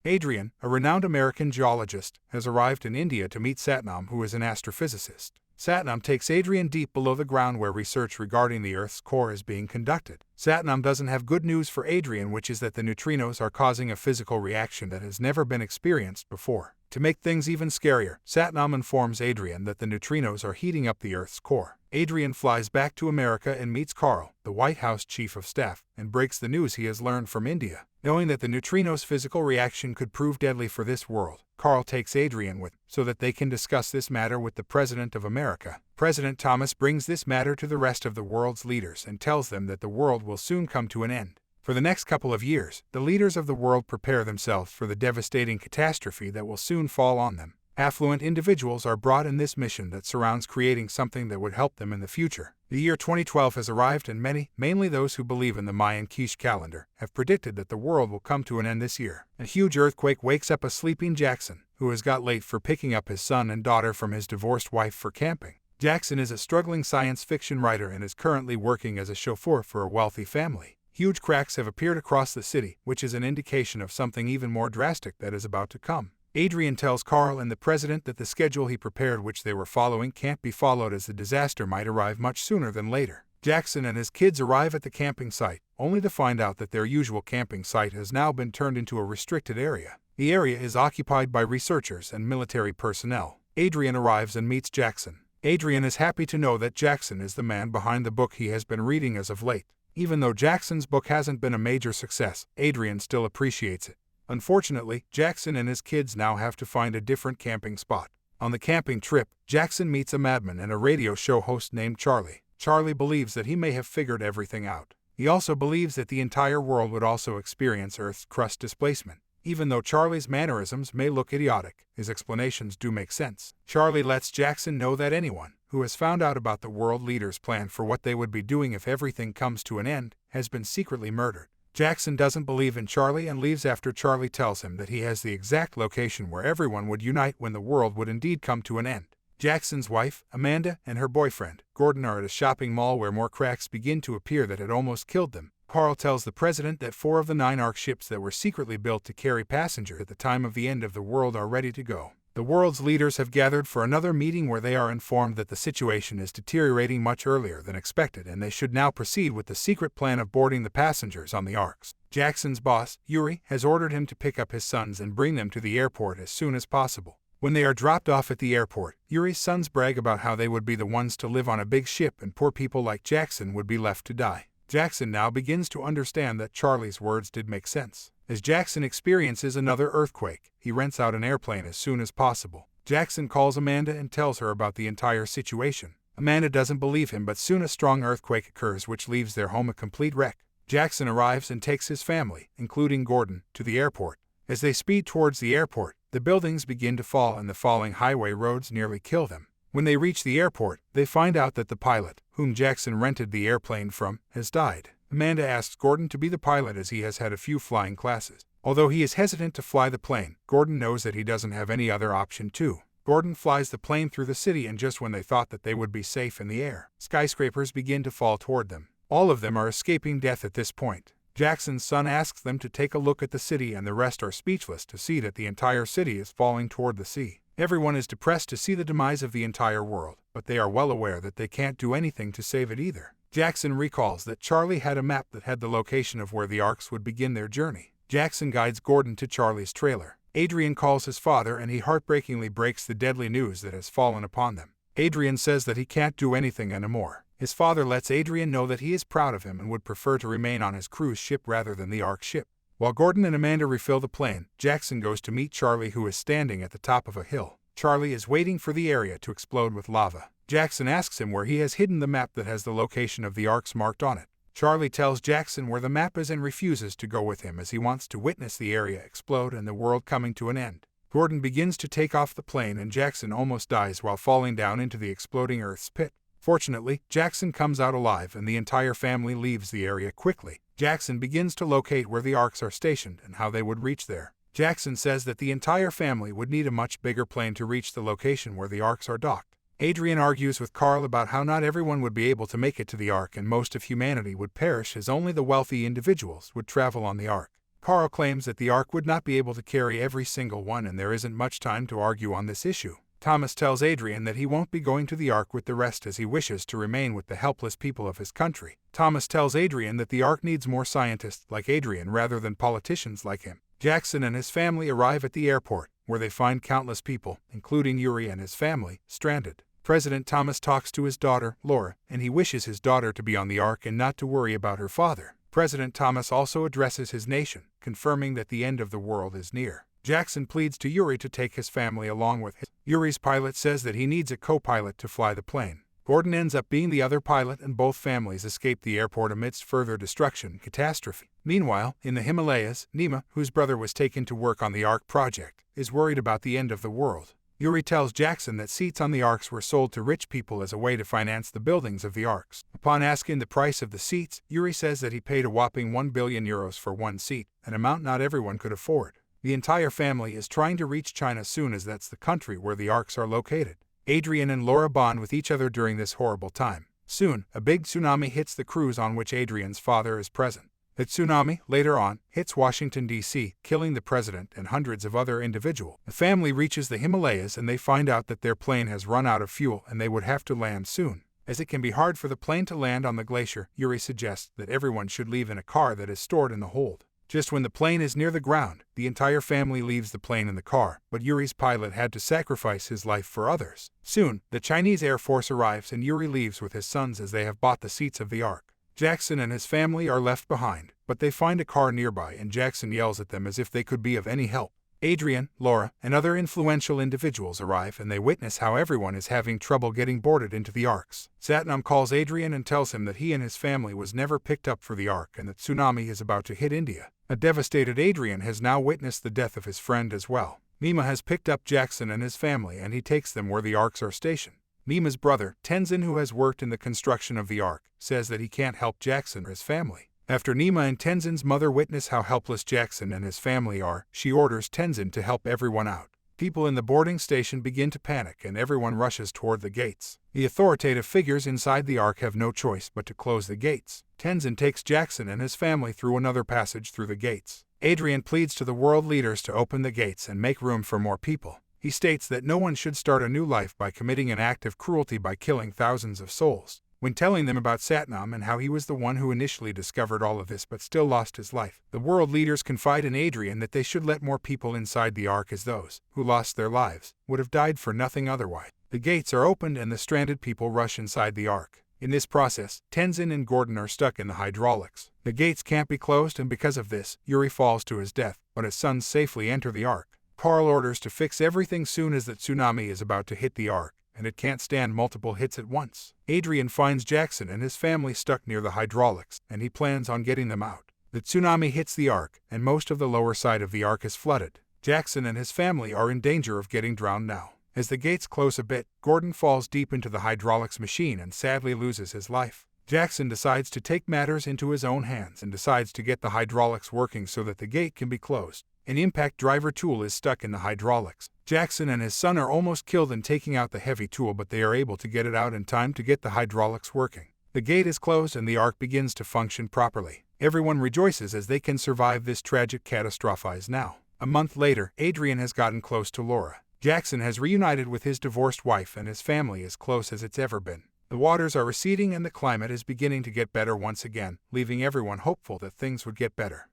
Adrian, a renowned American geologist, has arrived in India to meet Satnam, who is an astrophysicist. Satnam takes Adrian deep below the ground where research regarding the Earth's core is being conducted. Satnam doesn't have good news for Adrian, which is that the neutrinos are causing a physical reaction that has never been experienced before. To make things even scarier, Satnam informs Adrian that the neutrinos are heating up the Earth's core. Adrian flies back to America and meets Carl, the White House Chief of Staff, and breaks the news he has learned from India. Knowing that the neutrinos' physical reaction could prove deadly for this world, Carl takes Adrian with so that they can discuss this matter with the President of America. President Thomas brings this matter to the rest of the world's leaders and tells them that the world will soon come to an end. For the next couple of years, the leaders of the world prepare themselves for the devastating catastrophe that will soon fall on them. Affluent individuals are brought in this mission that surrounds creating something that would help them in the future. The year 2012 has arrived and many, mainly those who believe in the Mayan Quiche calendar, have predicted that the world will come to an end this year. A huge earthquake wakes up a sleeping Jackson, who has got late for picking up his son and daughter from his divorced wife for camping. Jackson is a struggling science fiction writer and is currently working as a chauffeur for a wealthy family. Huge cracks have appeared across the city, which is an indication of something even more drastic that is about to come. Adrian tells Carl and the president that the schedule he prepared, which they were following, can't be followed as the disaster might arrive much sooner than later. Jackson and his kids arrive at the camping site, only to find out that their usual camping site has now been turned into a restricted area. The area is occupied by researchers and military personnel. Adrian arrives and meets Jackson. Adrian is happy to know that Jackson is the man behind the book he has been reading as of late. Even though Jackson's book hasn't been a major success, Adrian still appreciates it. Unfortunately, Jackson and his kids now have to find a different camping spot. On the camping trip, Jackson meets a madman and a radio show host named Charlie. Charlie believes that he may have figured everything out. He also believes that the entire world would also experience Earth's crust displacement. Even though Charlie's mannerisms may look idiotic, his explanations do make sense. Charlie lets Jackson know that anyone who has found out about the world leaders' plan for what they would be doing if everything comes to an end has been secretly murdered. Jackson doesn't believe in Charlie and leaves after Charlie tells him that he has the exact location where everyone would unite when the world would indeed come to an end. Jackson's wife, Amanda, and her boyfriend, Gordon, are at a shopping mall where more cracks begin to appear that had almost killed them. Carl tells the president that 4 of the 9 Ark ships that were secretly built to carry passengers at the time of the end of the world are ready to go. The world's leaders have gathered for another meeting where they are informed that the situation is deteriorating much earlier than expected and they should now proceed with the secret plan of boarding the passengers on the Arks. Jackson's boss, Yuri, has ordered him to pick up his sons and bring them to the airport as soon as possible. When they are dropped off at the airport, Yuri's sons brag about how they would be the ones to live on a big ship and poor people like Jackson would be left to die. Jackson now begins to understand that Charlie's words did make sense. As Jackson experiences another earthquake, he rents out an airplane as soon as possible. Jackson calls Amanda and tells her about the entire situation. Amanda doesn't believe him, but soon a strong earthquake occurs which leaves their home a complete wreck. Jackson arrives and takes his family, including Gordon, to the airport. As they speed towards the airport, the buildings begin to fall and the falling highway roads nearly kill them. When they reach the airport, they find out that the pilot, whom Jackson rented the airplane from, has died. Amanda asks Gordon to be the pilot as he has had a few flying classes. Although he is hesitant to fly the plane, Gordon knows that he doesn't have any other option too. Gordon flies the plane through the city, and just when they thought that they would be safe in the air, skyscrapers begin to fall toward them. All of them are escaping death at this point. Jackson's son asks them to take a look at the city, and the rest are speechless to see that the entire city is falling toward the sea. Everyone is depressed to see the demise of the entire world, but they are well aware that they can't do anything to save it either. Jackson recalls that Charlie had a map that had the location of where the Arks would begin their journey. Jackson guides Gordon to Charlie's trailer. Adrian calls his father and he heartbreakingly breaks the deadly news that has fallen upon them. Adrian says that he can't do anything anymore. His father lets Adrian know that he is proud of him and would prefer to remain on his cruise ship rather than the Ark ship. While Gordon and Amanda refill the plane, Jackson goes to meet Charlie, who is standing at the top of a hill. Charlie is waiting for the area to explode with lava. Jackson asks him where he has hidden the map that has the location of the Arks marked on it. Charlie tells Jackson where the map is and refuses to go with him as he wants to witness the area explode and the world coming to an end. Gordon begins to take off the plane and Jackson almost dies while falling down into the exploding Earth's pit. Fortunately, Jackson comes out alive and the entire family leaves the area quickly. Jackson begins to locate where the Arks are stationed and how they would reach there. Jackson says that the entire family would need a much bigger plane to reach the location where the Arks are docked. Adrian argues with Carl about how not everyone would be able to make it to the Ark and most of humanity would perish as only the wealthy individuals would travel on the Ark. Carl claims that the Ark would not be able to carry every single one, and there isn't much time to argue on this issue. Thomas tells Adrian that he won't be going to the Ark with the rest as he wishes to remain with the helpless people of his country. Thomas tells Adrian that the Ark needs more scientists like Adrian rather than politicians like him. Jackson and his family arrive at the airport, where they find countless people, including Yuri and his family, stranded. President Thomas talks to his daughter, Laura, and he wishes his daughter to be on the Ark and not to worry about her father. President Thomas also addresses his nation, confirming that the end of the world is near. Jackson pleads to Yuri to take his family along with him. Yuri's pilot says that he needs a co-pilot to fly the plane. Gordon ends up being the other pilot, and both families escape the airport amidst further destruction and catastrophe. Meanwhile, in the Himalayas, Nima, whose brother was taken to work on the Ark project, is worried about the end of the world. Yuri tells Jackson that seats on the Arks were sold to rich people as a way to finance the buildings of the Arks. Upon asking the price of the seats, Yuri says that he paid a whopping 1 billion euros for one seat, an amount not everyone could afford. The entire family is trying to reach China soon, as that's the country where the Arks are located. Adrian and Laura bond with each other during this horrible time. Soon, a big tsunami hits the cruise on which Adrian's father is present. The tsunami, later on, hits Washington, D.C., killing the president and hundreds of other individuals. The family reaches the Himalayas and they find out that their plane has run out of fuel and they would have to land soon. As it can be hard for the plane to land on the glacier, Yuri suggests that everyone should leave in a car that is stored in the hold. Just when the plane is near the ground, the entire family leaves the plane in the car, but Yuri's pilot had to sacrifice his life for others. Soon, the Chinese Air Force arrives and Yuri leaves with his sons as they have bought the seats of the Ark. Jackson and his family are left behind, but they find a car nearby and Jackson yells at them as if they could be of any help. Adrian, Laura, and other influential individuals arrive and they witness how everyone is having trouble getting boarded into the Arks. Satnam calls Adrian and tells him that he and his family was never picked up for the Ark and that tsunami is about to hit India. A devastated Adrian has now witnessed the death of his friend as well. Nima has picked up Jackson and his family and he takes them where the Arks are stationed. Nima's brother, Tenzin, who has worked in the construction of the Ark, says that he can't help Jackson or his family. After Nima and Tenzin's mother witness how helpless Jackson and his family are, she orders Tenzin to help everyone out. People in the boarding station begin to panic and everyone rushes toward the gates. The authoritative figures inside the Ark have no choice but to close the gates. Tenzin takes Jackson and his family through another passage through the gates. Adrian pleads to the world leaders to open the gates and make room for more people. He states that no one should start a new life by committing an act of cruelty by killing thousands of souls. When telling them about Satnam and how he was the one who initially discovered all of this but still lost his life, the world leaders confide in Adrian that they should let more people inside the Ark, as those who lost their lives would have died for nothing otherwise. The gates are opened and the stranded people rush inside the Ark. In this process, Tenzin and Gordon are stuck in the hydraulics. The gates can't be closed, and because of this, Yuri falls to his death, but his sons safely enter the Ark. Carl orders to fix everything soon as the tsunami is about to hit the Ark, and it can't stand multiple hits at once. Adrian finds Jackson and his family stuck near the hydraulics, and he plans on getting them out. The tsunami hits the Ark, and most of the lower side of the Ark is flooded. Jackson and his family are in danger of getting drowned now. As the gates close a bit, Gordon falls deep into the hydraulics machine and sadly loses his life. Jackson decides to take matters into his own hands and decides to get the hydraulics working so that the gate can be closed. An impact driver tool is stuck in the hydraulics. Jackson and his son are almost killed in taking out the heavy tool, but they are able to get it out in time to get the hydraulics working. The gate is closed and the Ark begins to function properly. Everyone rejoices as they can survive this tragic catastrophe now. A month later, Adrian has gotten close to Laura. Jackson has reunited with his divorced wife and his family as close as it's ever been. The waters are receding and the climate is beginning to get better once again, leaving everyone hopeful that things would get better.